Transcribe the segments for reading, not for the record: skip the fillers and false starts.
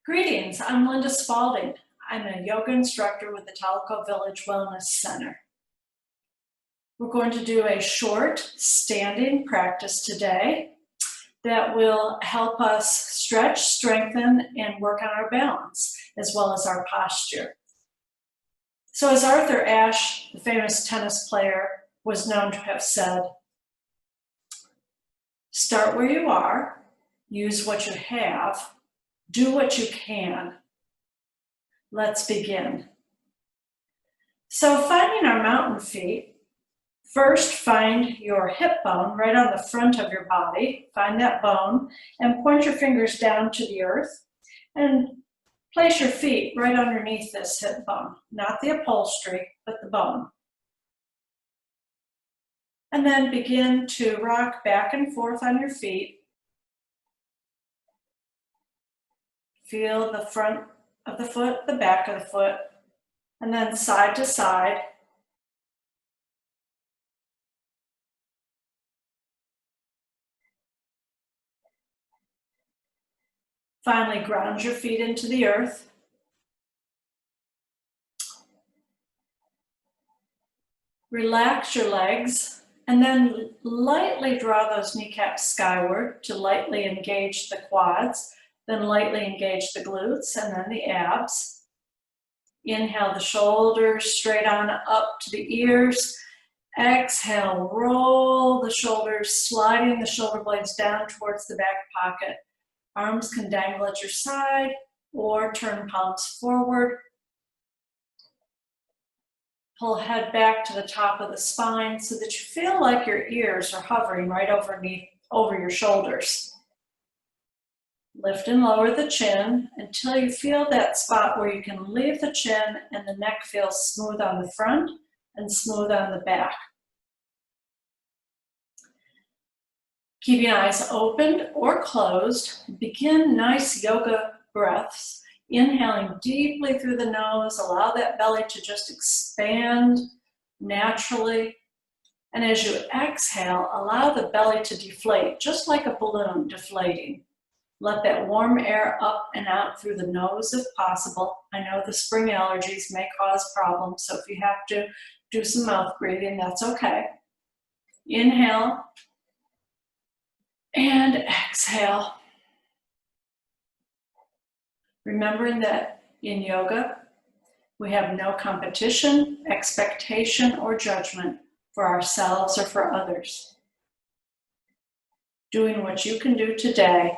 Greetings, I'm Linda Spalding. I'm a yoga instructor with the Talco Village Wellness Center. We're going to do a short standing practice today that will help us stretch, strengthen, and work on our balance, as well as our posture. So as Arthur Ashe, the famous tennis player, was known to have said, start where you are, use what you have, do what you can. Let's begin. So finding our mountain feet, first find your hip bone right on the front of your body. Find that bone and point your fingers down to the earth and place your feet right underneath this hip bone, not the upholstery, but the bone. And then begin to rock back and forth on your feet. Feel the front of the foot, the back of the foot, and then side to side. Finally, ground your feet into the earth. Relax your legs, and then lightly draw those kneecaps skyward to lightly engage the quads, then lightly engage the glutes, and then the abs. Inhale the shoulders straight on up to the ears. Exhale, roll the shoulders, sliding the shoulder blades down towards the back pocket. Arms can dangle at your side or turn palms forward. Pull head back to the top of the spine so that you feel like your ears are hovering right over your shoulders. Lift and lower the chin until you feel that spot where you can leave the chin and the neck feels smooth on the front and smooth on the back. Keep your eyes opened or closed. Begin nice yoga breaths. Inhaling deeply through the nose, allow that belly to just expand naturally. And as you exhale, allow the belly to deflate, just like a balloon deflating. Let that warm air up and out through the nose if possible. I know the spring allergies may cause problems, so if you have to do some mouth breathing, that's okay. Inhale and exhale. Remembering that in yoga, we have no competition, expectation, or judgment for ourselves or for others. Doing what you can do today,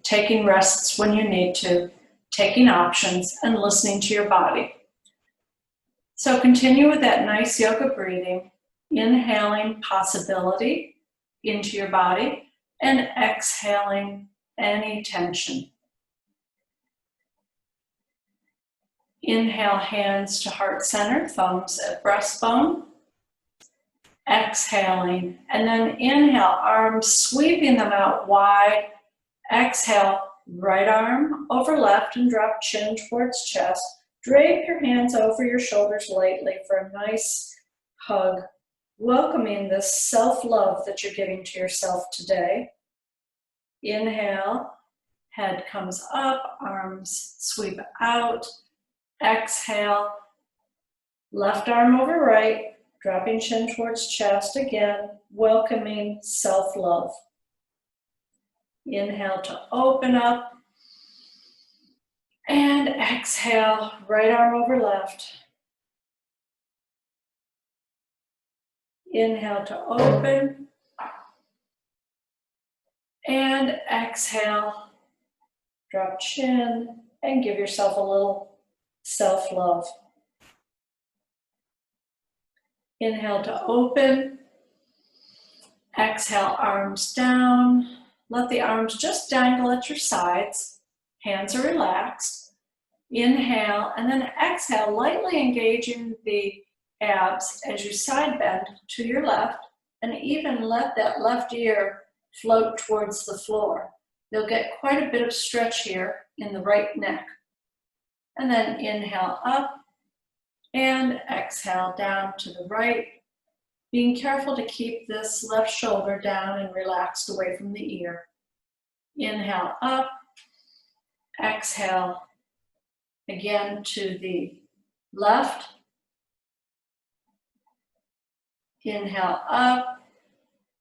taking rests when you need to, taking options, and listening to your body. So continue with that nice yoga breathing, inhaling possibility into your body and exhaling any tension. Inhale, hands to heart center, thumbs at breastbone. Exhaling, and then inhale, arms sweeping them out wide. Exhale, right arm over left and drop chin towards chest. Drape your hands over your shoulders lightly for a nice hug, welcoming this self-love that you're giving to yourself today. Inhale, head comes up, arms sweep out. Exhale, left arm over right, dropping chin towards chest again, welcoming self-love. Inhale to open up, and exhale, right arm over left. Inhale to open, and exhale, drop chin, and give yourself a little self-love. Inhale to open. Exhale, arms down. Let the arms just dangle at your sides. Hands are relaxed. Inhale, and then exhale, lightly engaging the abs as you side bend to your left, and even let that left ear float towards the floor. You'll get quite a bit of stretch here in the right neck. And then inhale up and exhale down to the right, being careful to keep this left shoulder down and relaxed away from the ear. Inhale up Exhale again to the left. Inhale up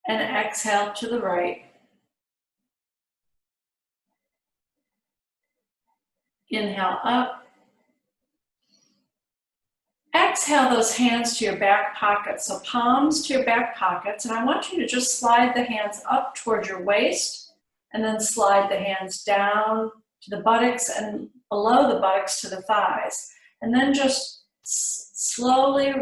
and exhale to the right. Inhale up. Exhale those hands to your back pockets. So palms to your back pockets. And I want you to just slide the hands up towards your waist and then slide the hands down to the buttocks and below the buttocks to the thighs. And then just slowly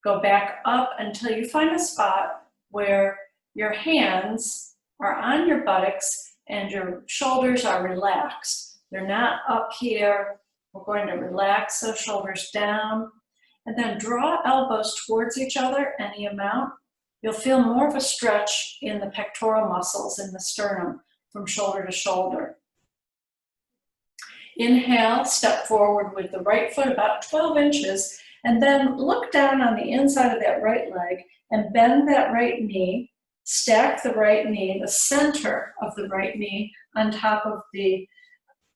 go back up until you find a spot where your hands are on your buttocks and your shoulders are relaxed. They're not up here. We're going to relax those shoulders down and then draw elbows towards each other any amount. You'll feel more of a stretch in the pectoral muscles in the sternum from shoulder to shoulder. Inhale, step forward with the right foot about 12 inches and then look down on the inside of that right leg and bend that right knee. Stack the right knee, the center of the right knee on top of the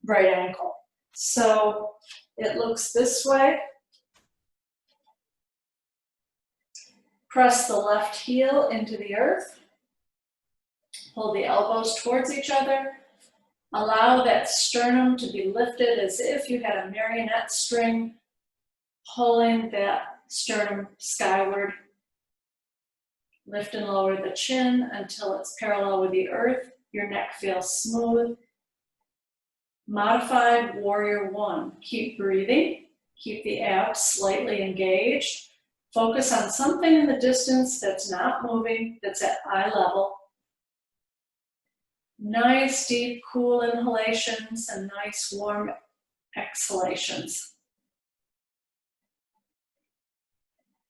right ankle. So it looks this way. Press the left heel into the earth. Pull the elbows towards each other. Allow that sternum to be lifted as if you had a marionette string, pulling that sternum skyward. Lift and lower the chin until it's parallel with the earth. Your neck feels smooth. Modified warrior one. Keep breathing. Keep the abs slightly engaged. Focus on something in the distance that's not moving, that's at eye level. Nice, deep, cool inhalations and nice, warm exhalations.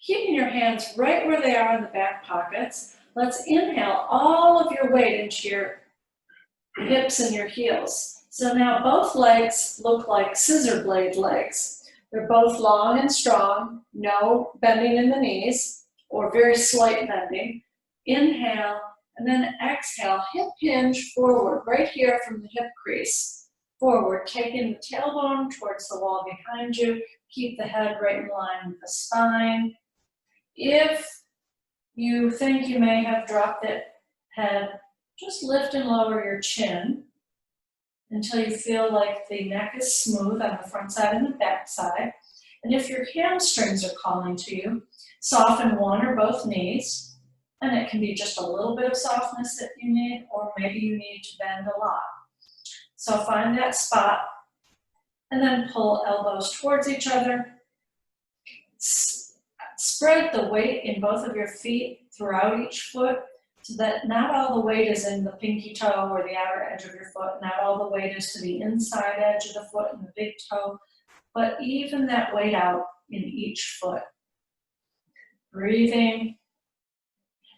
Keeping your hands right where they are in the back pockets, let's inhale all of your weight into your hips and your heels. So now both legs look like scissor blade legs. They're both long and strong, no bending in the knees or very slight bending. Inhale and then exhale, hip hinge forward, right here from the hip crease. Forward, taking the tailbone towards the wall behind you. Keep the head right in line with the spine. If you think you may have dropped that head, just lift and lower your chin until you feel like the neck is smooth on the front side and the back side. And if your hamstrings are calling to you, soften one or both knees. And it can be just a little bit of softness that you need, or maybe you need to bend a lot. So find that spot and then pull elbows towards each other. Spread the weight in both of your feet throughout each foot so that not all the weight is in the pinky toe or the outer edge of your foot, not all the weight is to the inside edge of the foot and the big toe, but even that weight out in each foot. Breathing.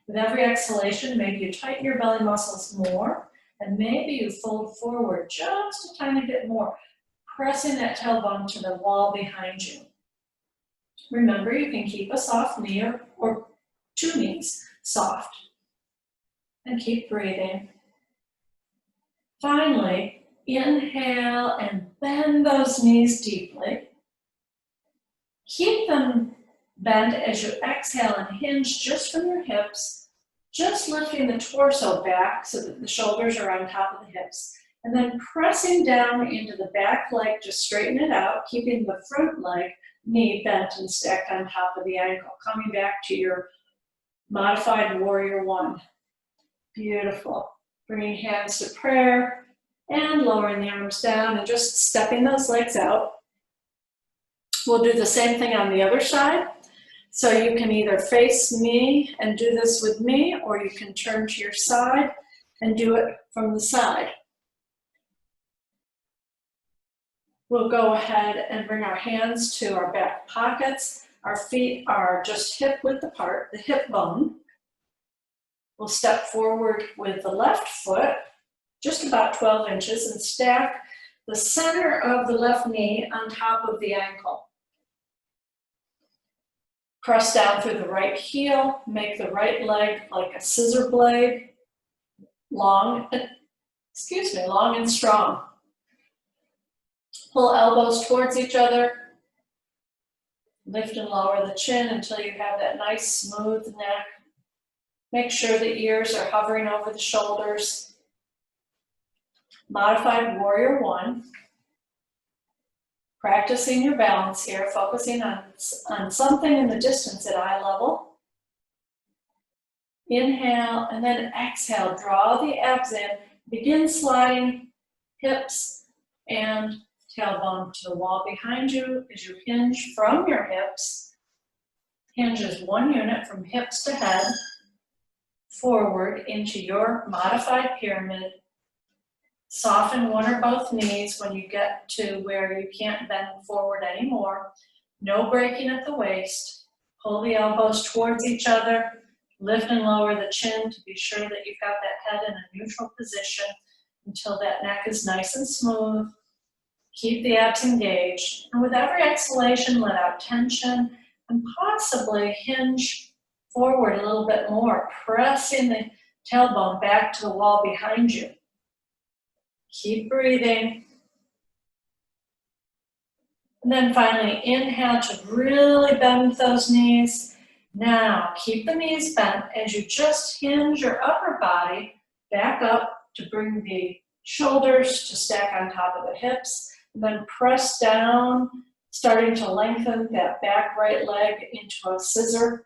With every exhalation, maybe you tighten your belly muscles more, and maybe you fold forward just a tiny bit more, pressing that tailbone to the wall behind you. Remember, you can keep a soft knee or two knees soft. And keep breathing. Finally, inhale and bend those knees deeply. Keep them bent as you exhale and hinge just from your hips, just lifting the torso back so that the shoulders are on top of the hips. And then pressing down into the back leg to straighten it out, keeping the front leg knee bent and stacked on top of the ankle. Coming back to your modified warrior one. Beautiful. Bringing hands to prayer and lowering the arms down and just stepping those legs out. We'll do the same thing on the other side. So you can either face me and do this with me, or you can turn to your side and do it from the side. We'll go ahead and bring our hands to our back pockets. Our feet are just hip width apart, the hip bone. We'll step forward with the left foot, just about 12 inches, and stack the center of the left knee on top of the ankle. Press down through the right heel, make the right leg like a scissor blade, long and strong. Pull elbows towards each other. Lift and lower the chin until you have that nice smooth neck. Make sure the ears are hovering over the shoulders. Modified Warrior One. Practicing your balance here, focusing on something in the distance at eye level. Inhale and then exhale, draw the abs in. Begin sliding hips and tailbone to the wall behind you as you hinge from your hips. Hinge is one unit from hips to head, forward into your modified pyramid. Soften one or both knees when you get to where you can't bend forward anymore. No breaking at the waist. Pull the elbows towards each other. Lift and lower the chin to be sure that you've got that head in a neutral position until that neck is nice and smooth. Keep the abs engaged. And with every exhalation, let out tension and possibly hinge forward a little bit more, pressing the tailbone back to the wall behind you. Keep breathing. And then finally, inhale to really bend those knees. Now, keep the knees bent as you just hinge your upper body back up to bring the shoulders to stack on top of the hips. And then press down, starting to lengthen that back right leg into a scissor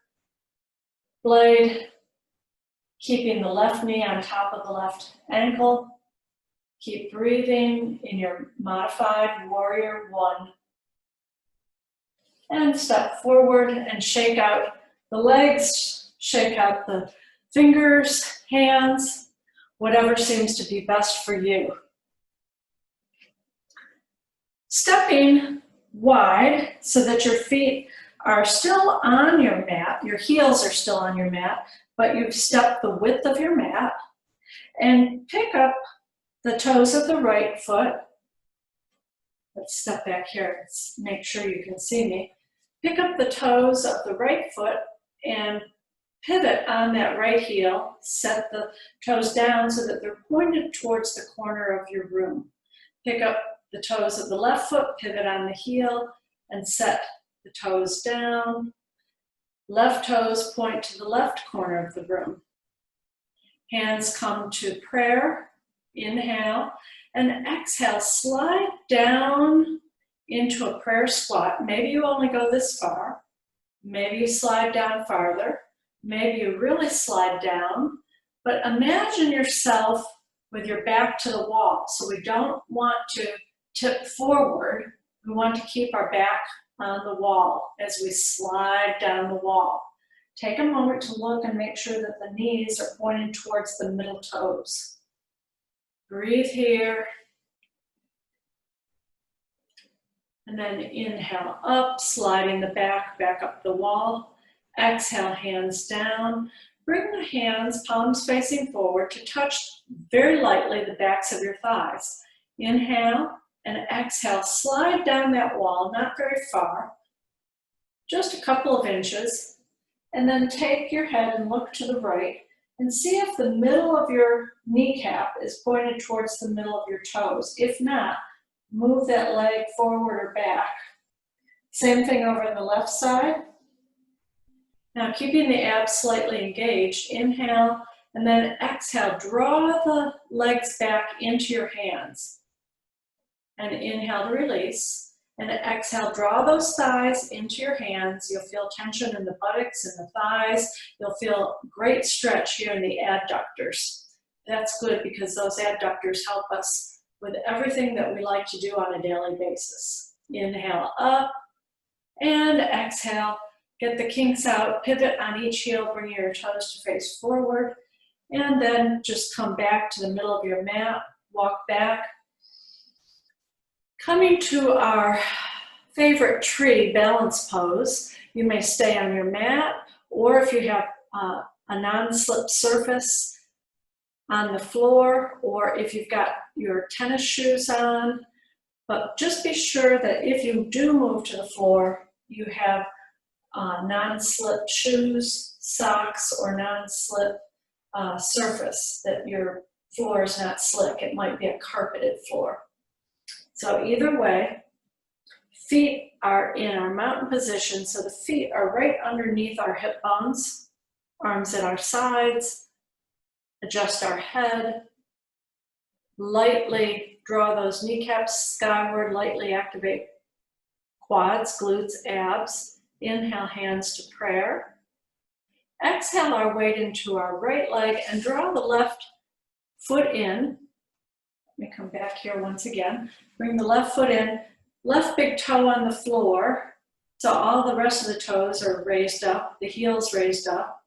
blade. Keeping the left knee on top of the left ankle. Keep breathing in your modified Warrior One. And step forward and shake out the legs, shake out the fingers, hands, whatever seems to be best for you. Stepping wide so that your feet are still on your mat, your heels are still on your mat, but you've stepped the width of your mat, and pick up the toes of the right foot. Let's step back here, let's make sure you can see me. Pick up the toes of the right foot and pivot on that right heel. Set the toes down so that they're pointed towards the corner of your room. Pick up the toes of the left foot, pivot on the heel, and set the toes down. Left toes point to the left corner of the room. Hands come to prayer. Inhale, and exhale, slide down into a prayer squat. Maybe you only go this far. Maybe you slide down farther. Maybe you really slide down. But imagine yourself with your back to the wall. So we don't want to tip forward. We want to keep our back on the wall as we slide down the wall. Take a moment to look and make sure that the knees are pointing towards the middle toes. Breathe here. And then inhale up, sliding the back up the wall. Exhale, hands down. Bring the hands, palms facing forward, to touch very lightly the backs of your thighs. Inhale and exhale, slide down that wall, not very far, just a couple of inches. And then take your head and look to the right. And see if the middle of your kneecap is pointed towards the middle of your toes. If not, move that leg forward or back. Same thing over on the left side. Now keeping the abs slightly engaged, inhale and then exhale. Draw the legs back into your hands. And inhale to release. And exhale, draw those thighs into your hands. You'll feel tension in the buttocks and the thighs. You'll feel great stretch here in the adductors. That's good because those adductors help us with everything that we like to do on a daily basis. Inhale up and exhale. Get the kinks out, pivot on each heel, bring your toes to face forward, and then just come back to the middle of your mat, walk back. Coming to our favorite tree balance pose, you may stay on your mat, or if you have a non-slip surface on the floor, or if you've got your tennis shoes on. But just be sure that if you do move to the floor, you have non-slip shoes, socks, or non-slip surface, that your floor is not slick. It might be a carpeted floor. So either way, feet are in our mountain position, so the feet are right underneath our hip bones, arms at our sides, adjust our head, lightly draw those kneecaps skyward, lightly activate quads, glutes, abs. Inhale, hands to prayer. Exhale our weight into our right leg and draw the left foot in. Let me come back here once again. Bring the left foot in, left big toe on the floor. So all the rest of the toes are raised up, the heels raised up,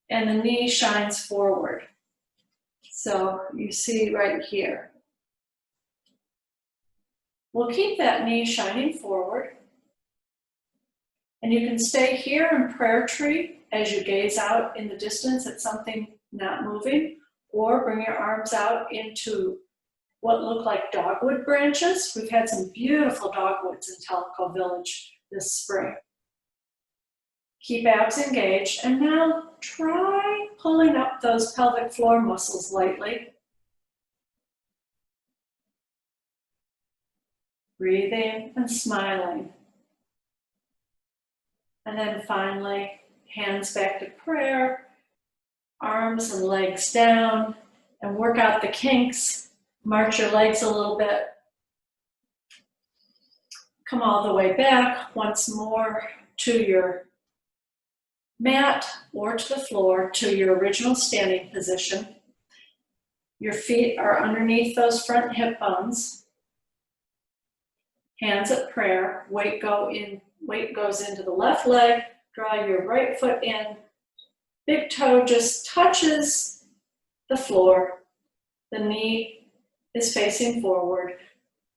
and the knee shines forward. So you see right here. We'll keep that knee shining forward. And you can stay here in prayer tree as you gaze out in the distance at something not moving, or bring your arms out into what look like dogwood branches. We've had some beautiful dogwoods in Tellico Village this spring. Keep abs engaged, and now try pulling up those pelvic floor muscles lightly. Breathing and smiling. And then finally, hands back to prayer, arms and legs down, and work out the kinks. March your legs a little bit. Come all the way back once more to your mat or to the floor, to your original standing position. Your feet are underneath those front hip bones. Hands at prayer, weight goes into the left leg, draw your right foot in, big toe just touches the floor, the knee is facing forward.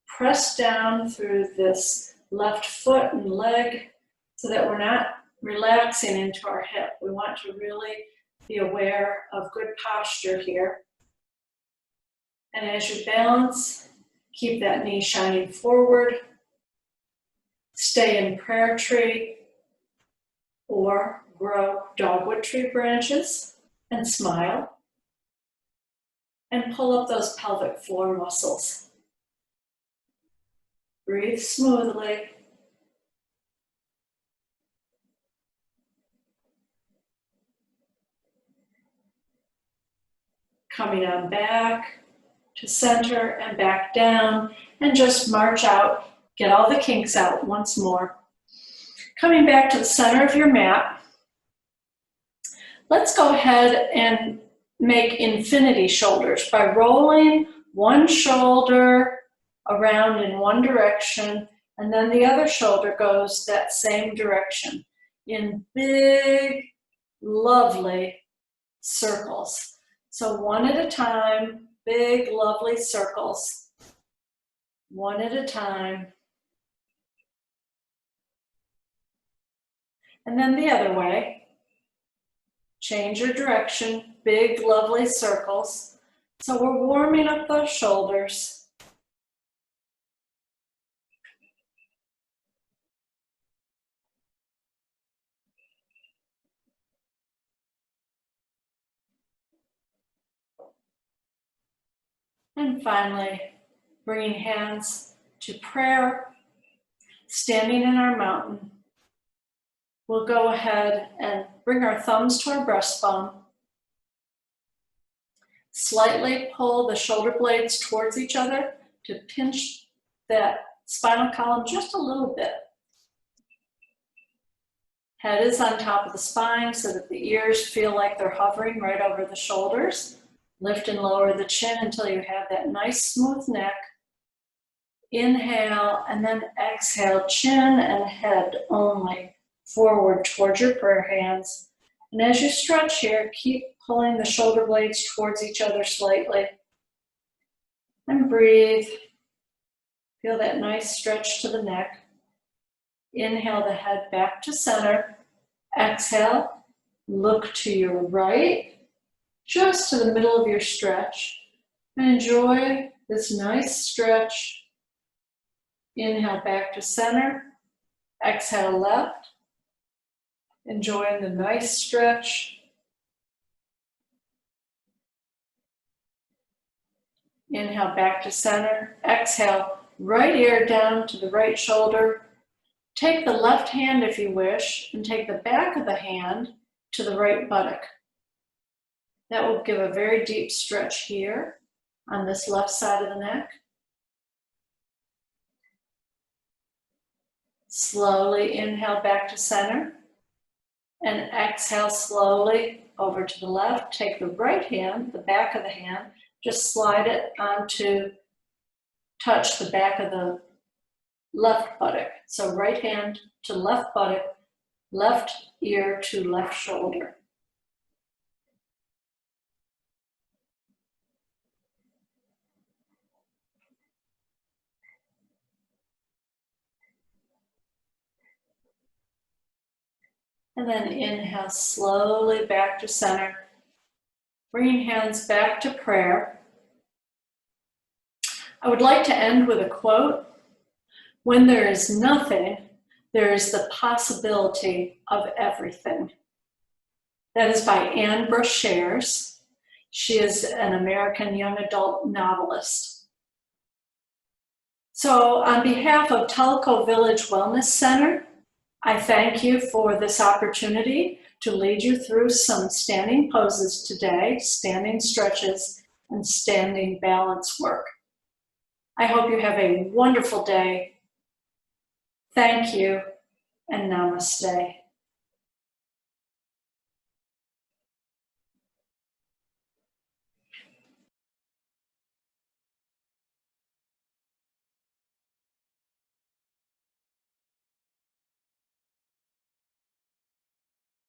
Press down through this left foot and leg so that we're not relaxing into our hip. We want to really be aware of good posture here. And as you balance, keep that knee shining forward. Stay in prayer tree or grow dogwood tree branches and smile. And pull up those pelvic floor muscles. Breathe smoothly. Coming on back to center and back down, and just march out. Get all the kinks out once more. Coming back to the center of your mat, let's go ahead and make infinity shoulders by rolling one shoulder around in one direction, and then the other shoulder goes that same direction in big, lovely circles. So one at a time, big, lovely circles. One at a time. And then the other way. Change your direction, big, lovely circles. So we're warming up those shoulders. And finally, bringing hands to prayer, standing in our mountain. We'll go ahead and bring our thumbs to our breastbone. Slightly pull the shoulder blades towards each other to pinch that spinal column just a little bit. Head is on top of the spine so that the ears feel like they're hovering right over the shoulders. Lift and lower the chin until you have that nice smooth neck. Inhale and then exhale, chin and head only forward towards your prayer hands. And as you stretch here, keep pulling the shoulder blades towards each other slightly. And breathe. Feel that nice stretch to the neck. Inhale the head back to center. Exhale, look to your right, just to the middle of your stretch. And enjoy this nice stretch. Inhale back to center. Exhale left. Enjoying the nice stretch. Inhale back to center. Exhale, right ear down to the right shoulder. Take the left hand if you wish, and take the back of the hand to the right buttock. That will give a very deep stretch here on this left side of the neck. Slowly inhale back to center, and exhale slowly over to the left. Take the right hand, the back of the hand, just slide it onto, touch the back of the left buttock. So right hand to left buttock, left ear to left shoulder. And then inhale slowly back to center. Bringing hands back to prayer. I would like to end with a quote. When there is nothing, there is the possibility of everything. That is by Anne Brashares. She is an American young adult novelist. So on behalf of Tellico Village Wellness Center, I thank you for this opportunity to lead you through some standing poses today, standing stretches, and standing balance work. I hope you have a wonderful day. Thank you, and namaste.